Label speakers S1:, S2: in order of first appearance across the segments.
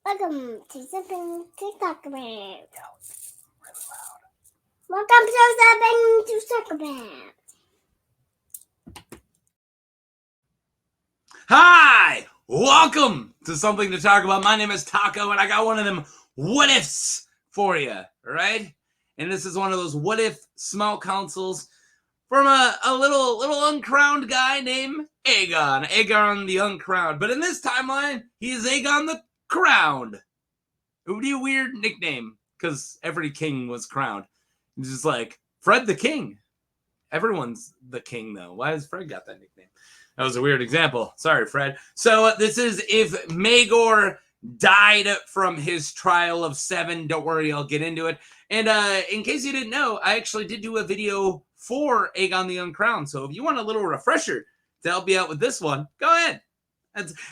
S1: Welcome to something to talk about.
S2: Yeah, really loud.
S1: Welcome to something to talk about.
S2: Hi! Welcome to Something to Talk About. My name is Taco, and I got one of them what ifs for you, right? And this is one of those what if small councils from a little uncrowned guy named Aegon. Aegon the Uncrowned. But in this timeline, he is Aegon the Crowned. It would be a weird nickname, because every king was crowned. It's just like, Fred the King. Everyone's the king, though. Why has Fred got that nickname? That was a weird example. Sorry, Fred. So this is if Maegor died from his trial of 7. Don't worry, I'll get into it. And in case you didn't know, I actually did do a video for Aegon the Uncrowned. So if you want a little refresher to help you out with this one, go ahead.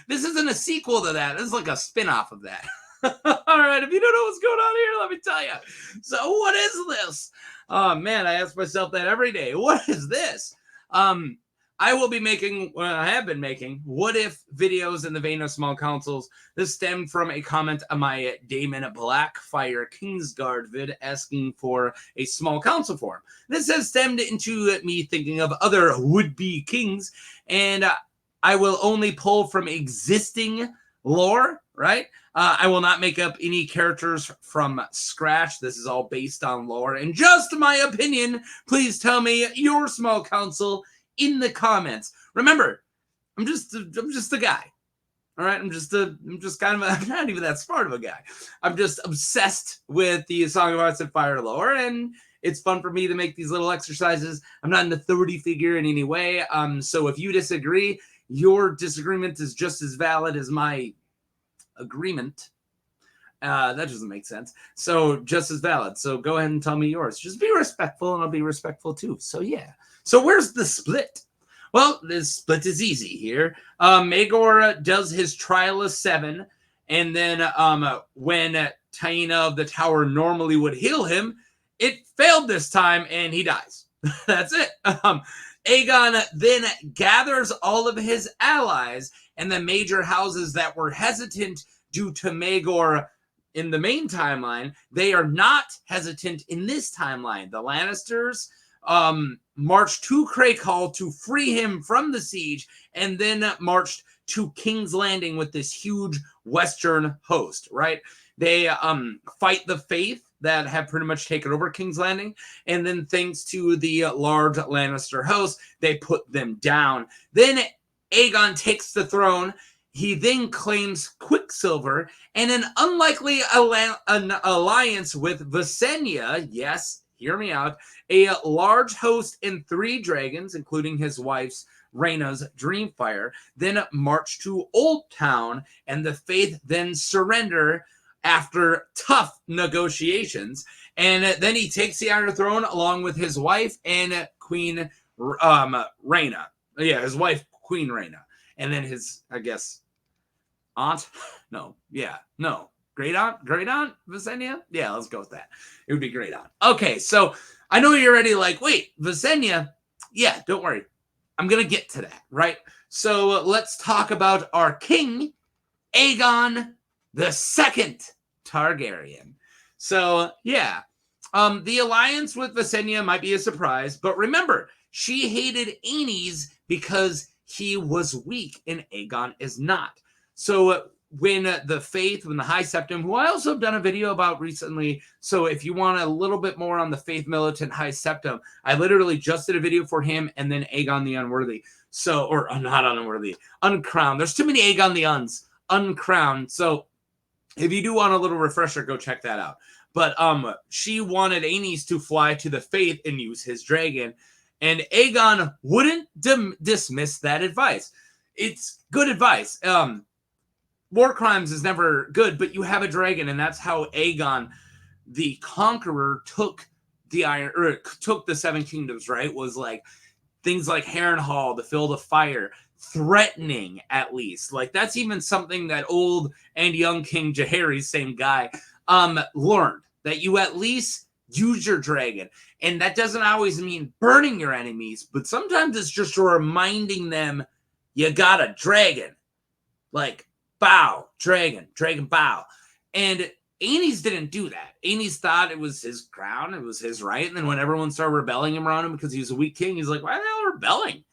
S2: This isn't a sequel to that. This is like a spin-off of that. All right, if you don't know what's going on here, let me tell you. So what is this? Oh, man, I ask myself that every day. What is this? I will be making, I have been making, what-if videos in the vein of small councils. This stemmed from a comment on my Daemon Blackfyre Kingsguard vid asking for a small council for him. This has stemmed into me thinking of other would-be kings, and I will only pull from existing lore, right? I will not make up any characters from scratch. This is all based on lore. And just my opinion, please tell me your small council in the comments. Remember, I'm just a guy. All right, I'm just kind of I'm not even that smart of a guy. I'm just obsessed with the Song of Ice and Fire lore, and it's fun for me to make these little exercises. I'm not an authority figure in any way. So if you disagree, your disagreement is just as valid as my agreement. That doesn't make sense. So just as valid. So go ahead and tell me yours. Just be respectful, and I'll be respectful too. So yeah. So where's the split? Well, this split is easy here. Maegor does his trial of 7, and then when Taina of the Tower normally would heal him, it failed this time, and he dies. That's it. Aegon then gathers all of his allies and the major houses that were hesitant due to Maegor in the main timeline. They are not hesitant in this timeline. The Lannisters marched to Craycall to free him from the siege, and then marched to King's Landing with this huge western host, right? They fight the Faith that have pretty much taken over King's Landing, and then thanks to the large Lannister host, they put them down. Then Aegon takes the throne. He then claims Quicksilver and an unlikely alliance with Visenya. Yes, hear me out. A large host and 3 dragons, including his wife's Rhaena's Dreamfire, then march to Old Town, and the Faith then surrender after tough negotiations. And then he takes the Iron Throne along with his wife and Queen Rhaena. Yeah, his wife, Queen Rhaena. And then his, I guess, aunt? No. Great aunt? Visenya? Yeah, let's go with that. It would be great aunt. Okay, so I know you're already like, wait, Visenya? Yeah, don't worry. I'm going to get to that, right? So let's talk about our king, Aegon the II Targaryen. So, yeah. The alliance with Visenya might be a surprise, but remember, she hated Aenys because he was weak and Aegon is not. So when the Faith, when the High Septim, who I also have done a video about recently, so if you want a little bit more on the Faith Militant High Septim, I literally just did a video for him and then Aegon the Unworthy. So, or not unworthy, Uncrowned. There's too many Aegon the Uns. Uncrowned. So if you do want a little refresher, go check that out. But she wanted Aenys to fly to the Faith and use his dragon, and Aegon wouldn't dismiss that advice. It's good advice. War crimes is never good, but you have a dragon, and that's how Aegon, the Conqueror, took the 7 kingdoms. Right, was like things like Harrenhal, the Field of Fire, threatening at least. Like that's even something that old and young King Jaehaerys, same guy, learned, that you at least use your dragon. And that doesn't always mean burning your enemies, but sometimes it's just reminding them you got a dragon. Like Bout, dragon, bow. And Aenys didn't do that. Aenys thought it was his crown, it was his right. And then when everyone started rebelling around him because he was a weak king, he's like, why are they all rebelling?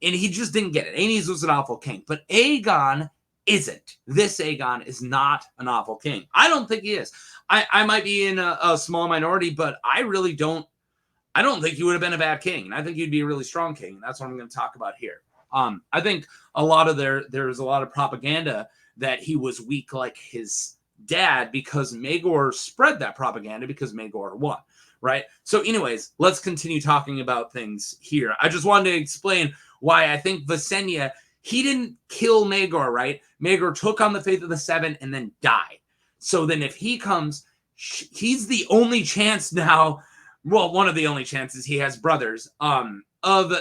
S2: And he just didn't get it. Aenys was an awful king. But Aegon isn't. This Aegon is not an awful king. I don't think he is. I might be in a small minority, but I really don't. I don't think he would have been a bad king. And I think he'd be a really strong king. And that's what I'm going to talk about here. I think a lot of there's a lot of propaganda that he was weak like his dad because Maegor spread that propaganda because Maegor won, right? So anyways, let's continue talking about things here. I just wanted to explain why I think Visenya, he didn't kill Maegor, right? Maegor took on the Faith of the Seven and then died. So then if he comes, he's the only chance now, well, one of the only chances he has brothers, of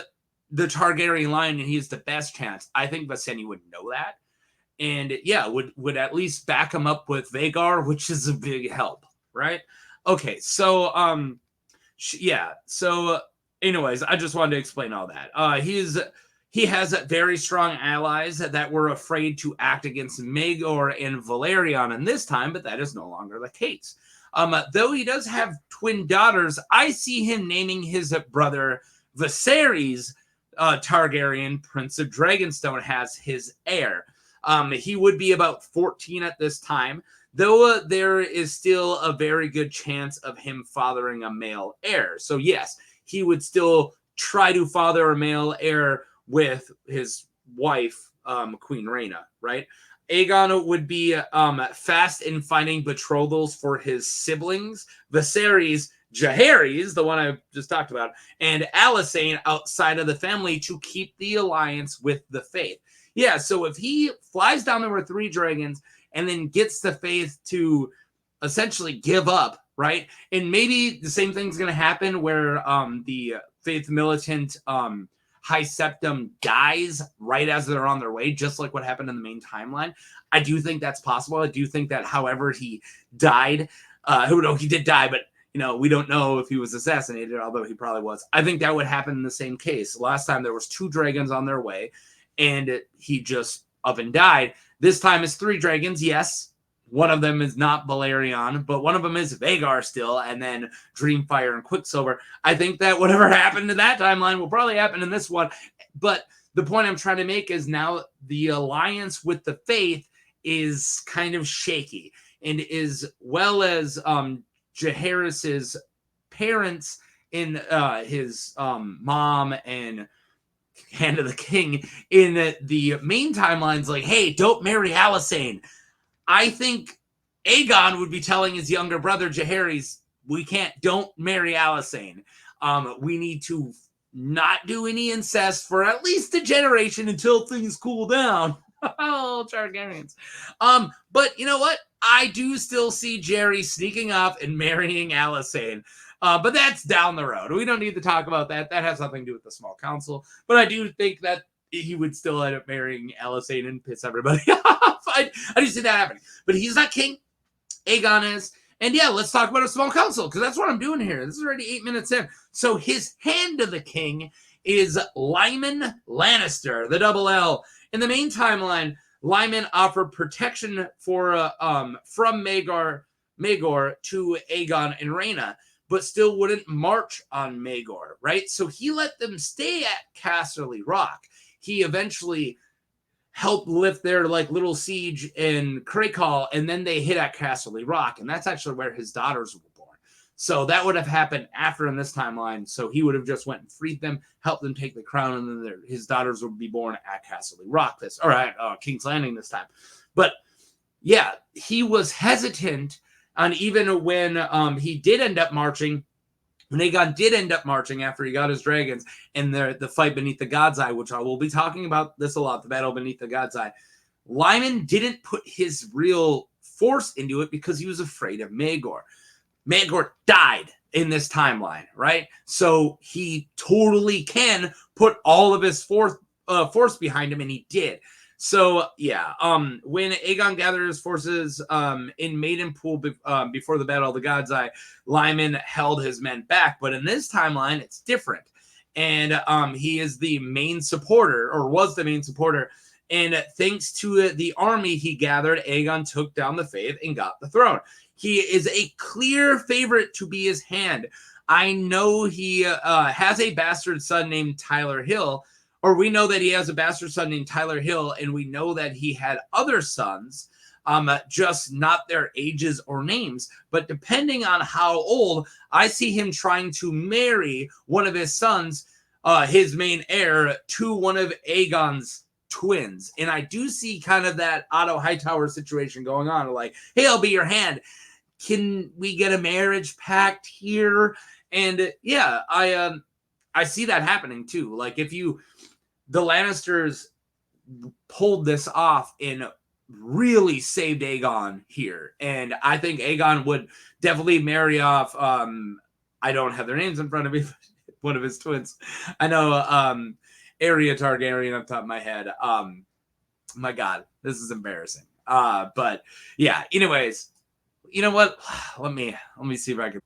S2: the Targaryen line, and he's the best chance. I think Visenya would know that. And yeah, would at least back him up with Vhagar, which is a big help, right? Okay, so yeah. So anyways, I just wanted to explain all that. He has very strong allies that were afraid to act against Maegor and Valerion in this time, but that is no longer the case. Though he does have twin daughters, I see him naming his brother Viserys Targaryen, Prince of Dragonstone, as his heir. He would be about 14 at this time, though there is still a very good chance of him fathering a male heir. So yes, he would still try to father a male heir with his wife, Queen Rhaena, right? Aegon would be fast in finding betrothals for his siblings. Viserys, Jaehaerys, the one I just talked about, and Alysanne outside of the family to keep the alliance with the Faith. Yeah, so if he flies down there with 3 dragons and then gets the Faith to essentially give up, right? And maybe the same thing's going to happen where the Faith militant High Septum dies right as they're on their way, just like what happened in the main timeline. I do think that's possible. I do think that however he died, he did die, but we don't know if he was assassinated, although he probably was. I think that would happen in the same case. Last time there was 2 dragons on their way, and he just up and died. This time it's 3 dragons, yes. One of them is not Balerion, but one of them is Vhagar still, and then Dreamfire and Quicksilver. I think that whatever happened in that timeline will probably happen in this one. But the point I'm trying to make is now the alliance with the Faith is kind of shaky, and as well as Jaehaerys' parents in his mom and Hand of the King in the main timeline's like, hey, don't marry Alysanne. I think Aegon would be telling his younger brother Jaehaerys, don't marry Alysanne. We need to not do any incest for at least a generation until things cool down. Oh, Targaryens. But you know what? I do still see Jerry sneaking up and marrying Alysanne. But that's down the road. We don't need to talk about that. That has nothing to do with the small council. But I do think that he would still end up marrying Alysanne and piss everybody off. I do see that happening. But he's not king. Aegon is. And yeah, let's talk about a small council, because that's what I'm doing here. This is already 8 minutes in. So his Hand of the King is Lyman Lannister, the double L. In the main timeline, Lyman offered protection for from Maegor to Aegon and Rhaena, but still wouldn't march on Maegor, right? So he let them stay at Casterly Rock. He eventually helped lift their little siege in Crakehall, and then they hit at Casterly Rock, and that's actually where his daughters were born. So that would have happened after in this timeline. So he would have just went and freed them, helped them take the crown, and then his daughters would be born at Casterly Rock at King's Landing this time. But yeah, he was hesitant. And even when he did end up marching, when Aegon did end up marching after he got his dragons in the fight beneath the God's Eye, which I will be talking about this a lot, the battle beneath the God's Eye, Lyman didn't put his real force into it because he was afraid of Maegor. Maegor died in this timeline, right? So he totally can put all of his force behind him, and he did. So, yeah, when Aegon gathered his forces in Maidenpool before the Battle of the God's Eye, Lyman held his men back. But in this timeline, it's different. And he is the main supporter, or was the main supporter, And thanks to the army he gathered, Aegon took down the faith and got the throne. He is a clear favorite to be his hand. I know he has a bastard son named Tyler Hill, or we know that he has a bastard son named Tyler Hill, and we know that he had other sons, just not their ages or names. But depending on how old, I see him trying to marry one of his sons, his main heir, to one of Aegon's twins. And I do see kind of that Otto Hightower situation going on. Like, hey, I'll be your hand. Can we get a marriage pact here? And yeah, I see that happening too. Like, if the Lannisters pulled this off and really saved Aegon here, and I think Aegon would definitely marry off. I don't have their names in front of me. One of his twins. I know Arya Targaryen off the top of my head. My God, this is embarrassing. But yeah. Anyways, you know what? Let me see if I can.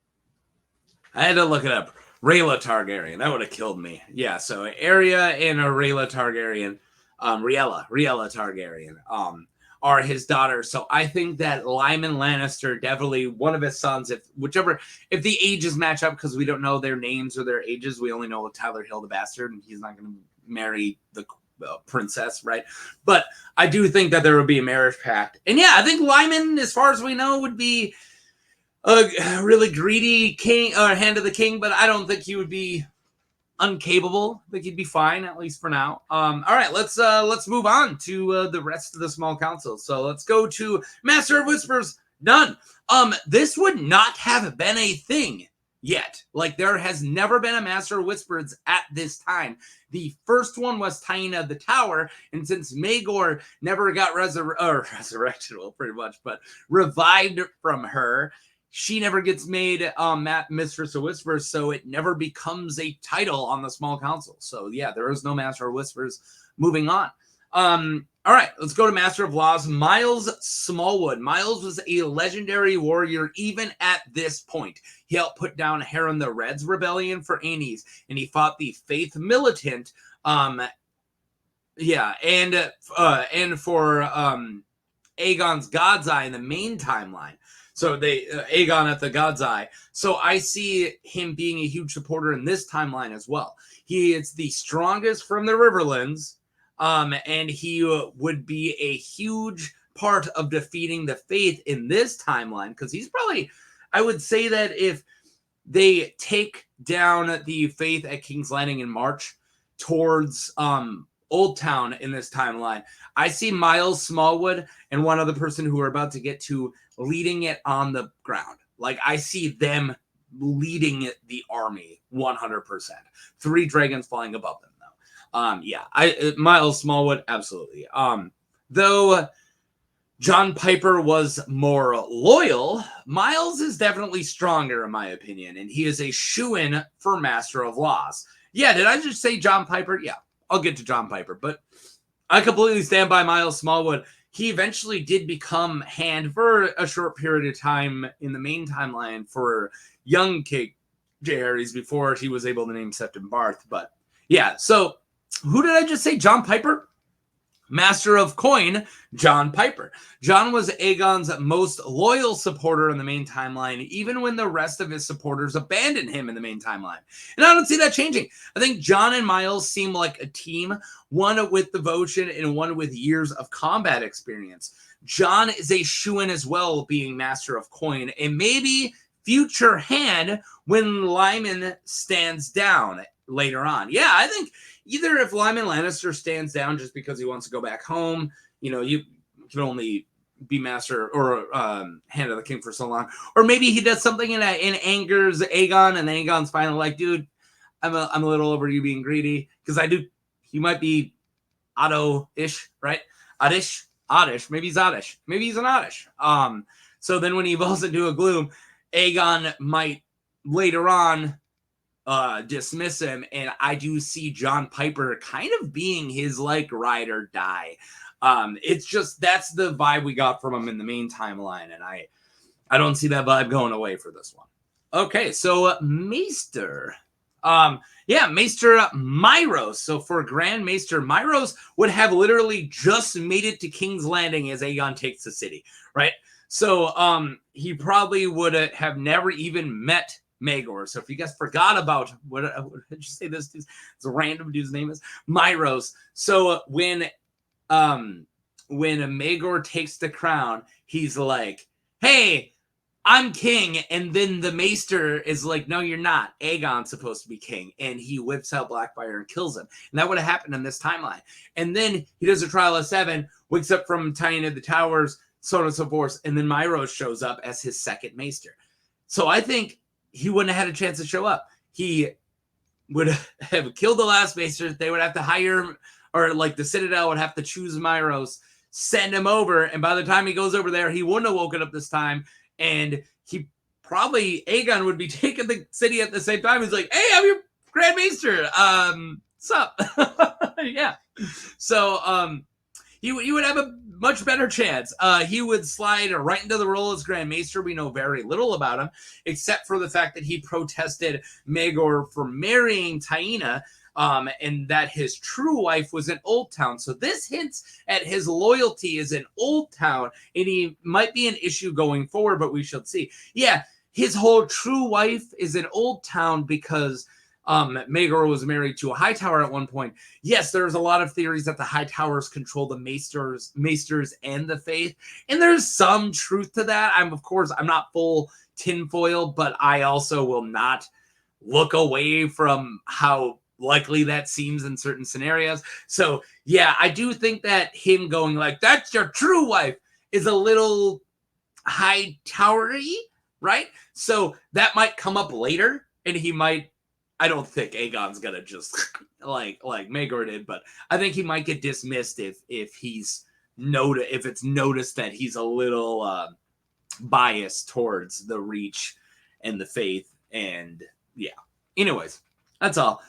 S2: I had to look it up. Rhaela Targaryen. That would have killed me. Yeah. So Arya and Rhaela Targaryen, Rhaella Targaryen, are his daughters. So I think that Lyman Lannister, definitely one of his sons, if the ages match up, because we don't know their names or their ages. We only know Tyler Hill, the bastard, and he's not going to marry the princess, right? But I do think that there would be a marriage pact. And yeah, I think Lyman, as far as we know, would be a really greedy king, or hand of the king, but I don't think he would be uncapable. I think he'd be fine, at least for now. All right, let's move on to the rest of the small council. So let's go to Master of Whispers. Done. This would not have been a thing yet. Like, there has never been a Master of Whispers at this time. The first one was Taina the Tower, and since Maegor never got resurrected, well, pretty much, but revived from her, she never gets made Mistress of Whispers, so it never becomes a title on the small council. So yeah, there is no Master of Whispers. Moving on. All right, let's go to Master of Laws, Myles Smallwood. Myles was a legendary warrior even at this point. He helped put down Harren the Red's rebellion for Aenys, and he fought the Faith Militant. And for Aegon's God's Eye in the main timeline. So Aegon at the God's Eye. So I see him being a huge supporter in this timeline as well. He is the strongest from the Riverlands, and he would be a huge part of defeating the Faith in this timeline, because he's probably, I would say that if they take down the Faith at King's Landing and march towards Old Town in this timeline, I see Myles Smallwood and one other person who we're about to get to leading it on the ground. Like, I see them leading the army 100%. 3 dragons flying above them, though. Myles Smallwood, absolutely. Though John Piper was more loyal, Myles is definitely stronger, in my opinion, and he is a shoo-in for Master of Laws. Yeah, did I just say John Piper? Yeah, I'll get to John Piper, but I completely stand by Myles Smallwood. He eventually did become hand for a short period of time in the main timeline for young King Jaehaerys before he was able to name Septim Barth. But yeah, so who did I just say? John Piper? Master of Coin, John Piper. John was Aegon's most loyal supporter in the main timeline, even when the rest of his supporters abandoned him in the main timeline. And I don't see that changing. I think John and Myles seem like a team, one with devotion and one with years of combat experience. John is a shoo-in as well, being Master of Coin, and maybe future hand when Lyman stands down later on. Yeah, I think either if Lyman Lannister stands down just because he wants to go back home, you can only be Master or Hand of the King for so long, or maybe he does something in angers Aegon, and Aegon's finally like, dude, I'm a little over you being greedy, because he might be Otto-ish, right? Oddish, maybe he's Oddish, maybe he's an Oddish. So then when he evolves into a Gloom, Aegon might later on dismiss him, and I do see John Piper kind of being his like ride or die. It's just, that's the vibe we got from him in the main timeline, and I don't see that vibe going away for this one. Okay, so Maester. Yeah, Maester Myros. So for Grand Maester Myros would have literally just made it to King's Landing as Aegon takes the city, right? So he probably would have never even met Maegor. So if you guys forgot about what did you say this dude's a random dude's name is? Myros. So when Maegor takes the crown, he's like, hey, I'm king, and then the Maester is like, no, you're not. Aegon's supposed to be king, and he whips out Blackfyre and kills him. And that would have happened in this timeline. And then he does a trial of 7, wakes up from tying in the towers, so on and so forth, and then Myros shows up as his second Maester. So I think he wouldn't have had a chance to show up. He would have killed the last Maester. They would have to hire him, or like the Citadel would have to choose Myros, send him over, and by the time he goes over there, he wouldn't have woken up this time. And he probably, Aegon would be taking the city at the same time. He's like, hey, I'm your Grand Maester. Sup? Yeah. So he would have a much better chance. He would slide right into the role as Grand Maester. We know very little about him, except for the fact that he protested Maegor for marrying Taena, and that his true wife was in Old Town. So this hints at his loyalty is in Old Town, and he might be an issue going forward, but we shall see. Yeah, his whole true wife is in Old Town because Maegor was married to a High Tower at one point. Yes, there's a lot of theories that the High Towers control the Maesters and the Faith, and there's some truth to that. I'm not full tinfoil, but I also will not look away from how likely that seems in certain scenarios. So yeah, I do think that him going like, that's your true wife, is a little high towery, right? So that might come up later, and he might, I don't think Aegon's gonna just like Maegor did, but I think he might get dismissed if it's noticed that he's a little biased towards the Reach and the Faith. And yeah, anyways, that's all.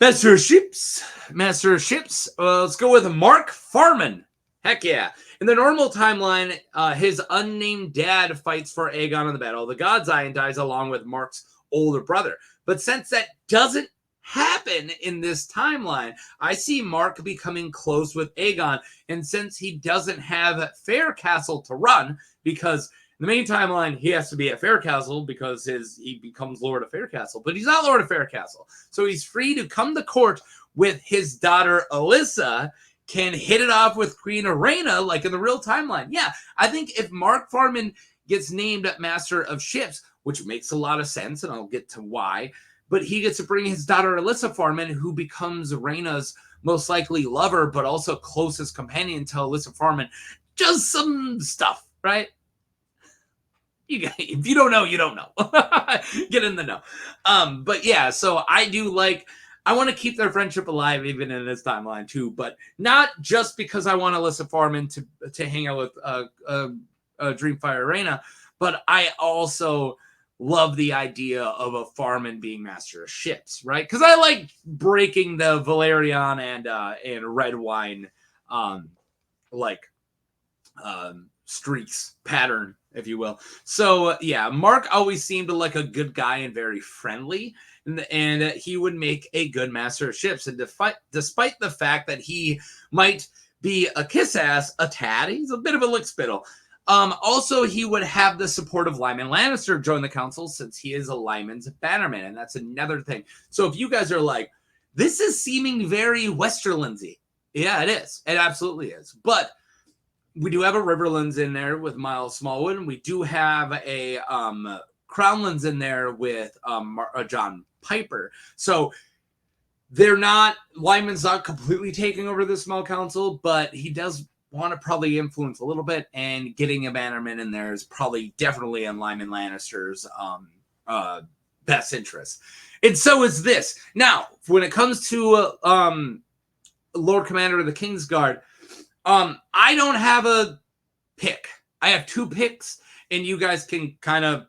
S2: Master of Ships. Let's go with Mark Farman. Heck yeah. In the normal timeline, his unnamed dad fights for Aegon in the Battle of the God's Eye and dies along with Mark's older brother. But since that doesn't happen in this timeline, I see Mark becoming close with Aegon. And since he doesn't have Fair Castle to run, because in the main timeline, he has to be at Fair Castle because he becomes Lord of Fair Castle, but he's not Lord of Fair Castle. So he's free to come to court with his daughter, Alyssa, can hit it off with Queen Rhaena like in the real timeline. Yeah, I think if Mark Farman gets named Master of Ships, which makes a lot of sense, and I'll get to why, but he gets to bring his daughter, Alyssa Farman, who becomes Rhaena's most likely lover, but also closest companion until Alyssa Farman does some stuff, right? If you don't know, you don't know. Get in the know. But yeah, so I want to keep their friendship alive even in this timeline too, but not just because I want Alyssa Farman to hang out with Dreamfire Rhaena, but I also love the idea of a Farman being Master of Ships, right? Because I like breaking the Valerian and red wine streaks pattern, if you will. So yeah, Mark always seemed like a good guy and very friendly, and he would make a good Master of Ships. And despite the fact that he might be a kiss ass a tad, he's a bit of a lick spittle. Also, he would have the support of Lyman Lannister join the council since he is a Lyman's bannerman, and that's another thing. So if you guys are like, this is seeming very Westerlandsy, yeah, it is. It absolutely is. But we do have a Riverlands in there with Miles Smallwood, and we do have a Crownlands in there with John Piper. So Lyman's not completely taking over the small council, but he does want to probably influence a little bit, and getting a bannerman in there is probably definitely in Lyman Lannister's best interest. And so is this. Now, when it comes to Lord Commander of the Kingsguard, I don't have a pick. I have 2 picks, and you guys can kind of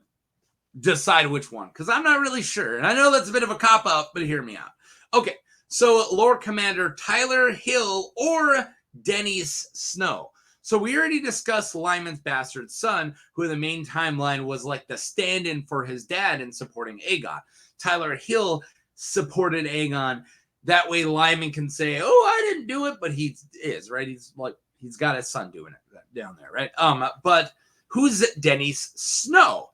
S2: decide which one, because I'm not really sure. And I know that's a bit of a cop-out, but hear me out. Okay, so Lord Commander Tyler Hill or Denys Snow. So we already discussed Lyman's bastard son, who in the main timeline was like the stand-in for his dad in supporting Aegon. Tyler Hill supported Aegon. That way Lyman can say, oh, I didn't do it, but he is, right? He's got his son doing it down there, right? But who's Denys Snow?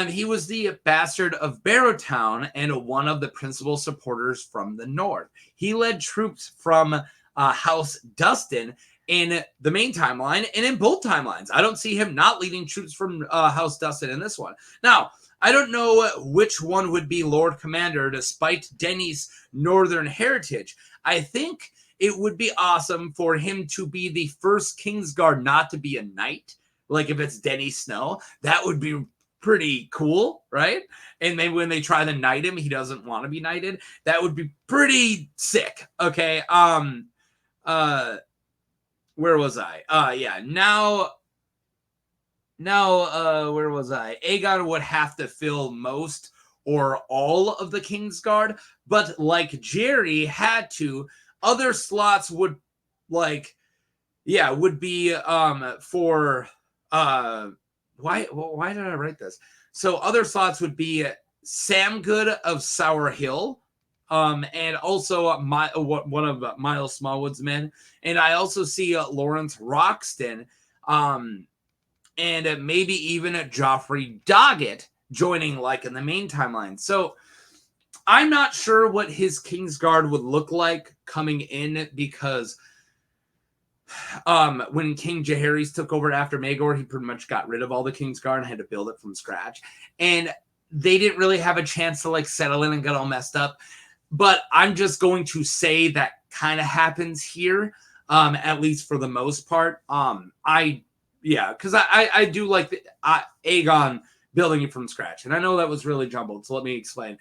S2: He was the bastard of Barrowtown and one of the principal supporters from the north. He led troops from House Dustin in the main timeline and in both timelines. I don't see him not leading troops from House Dustin in this one. Now, I don't know which one would be Lord Commander despite Denny's northern heritage. I think it would be awesome for him to be the first Kingsguard not to be a knight. Like if it's Denny Snow, that would be pretty cool, right? And maybe when they try to knight him, he doesn't want to be knighted. That would be pretty sick. Okay. Where was I? Now, where was I? Aegon would have to fill most or all of the Kingsguard, but like Jerry had to, other slots would would be for why did I write this? So other slots would be Sam Good of Sour Hill, and also one of Miles Smallwood's men, and I also see Lawrence Roxton, and maybe even Joffrey Doggett joining like in the main timeline. So I'm not sure what his Kingsguard would look like coming in because when King Jaehaerys took over after Maegor, he pretty much got rid of all the Kingsguard and had to build it from scratch. And they didn't really have a chance to like settle in and get all messed up. But I'm just going to say that kind of happens here, at least for the most part. Because I do like the Aegon building it from scratch. And I know that was really jumbled, so let me explain.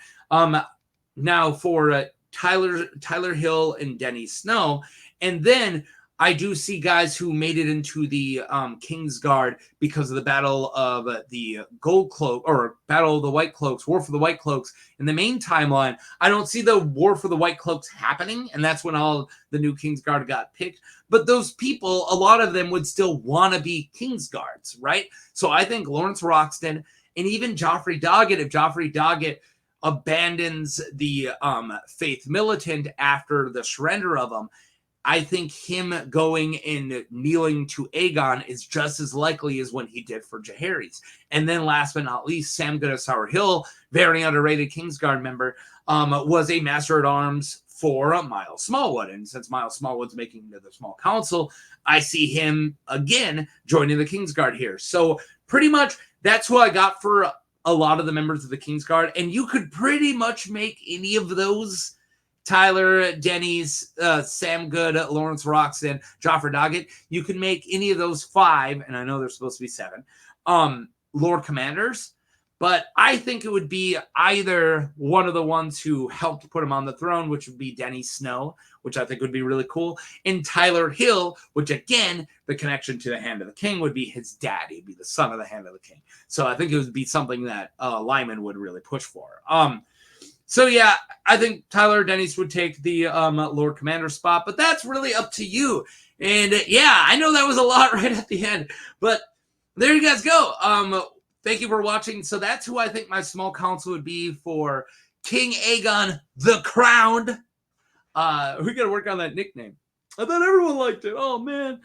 S2: Now for Tyler Hill and Denny Snow, and then I do see guys who made it into the Kingsguard because of the Battle of the Gold Cloak, or Battle of the White Cloaks, War for the White Cloaks. In the main timeline, I don't see the War for the White Cloaks happening, and that's when all the new Kingsguard got picked. But those people, a lot of them would still want to be Kingsguards, right? So I think Lawrence Roxton and even Joffrey Doggett, if Joffrey Doggett abandons the Faith Militant after the surrender of them, I think him going and kneeling to Aegon is just as likely as when he did for Jaehaerys. And then last but not least, Sam Good of Sour Hill, very underrated Kingsguard member, was a Master-at-Arms for Miles Smallwood. And since Miles Smallwood's making the Small Council, I see him again joining the Kingsguard here. So pretty much that's who I got for a lot of the members of the Kingsguard. And you could pretty much make any of those, Tyler, Denny's, Sam Good, Lawrence Roxton, Joffrey Doggett. You can make any of those 5, and I know there's supposed to be 7, Lord Commanders. But I think it would be either one of the ones who helped put him on the throne, which would be Denny Snow, which I think would be really cool, and Tyler Hill, which again, the connection to the Hand of the King would be his dad. He'd be the son of the Hand of the King. So I think it would be something that Lyman would really push for. So yeah, I think Tyler Dennis would take the Lord Commander spot, but that's really up to you. And yeah, I know that was a lot right at the end, but there you guys go. Thank you for watching. So that's who I think my small council would be for King Aegon the Crowned. We got to work on that nickname. I thought everyone liked it. Oh man.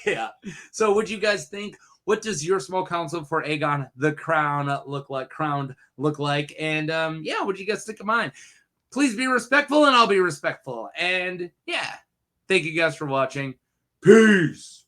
S2: Yeah. So what do you guys think? What does your small council for Aegon the Crowned look like? And yeah, what do you guys think of mine? Please be respectful and I'll be respectful. And yeah, thank you guys for watching. Peace.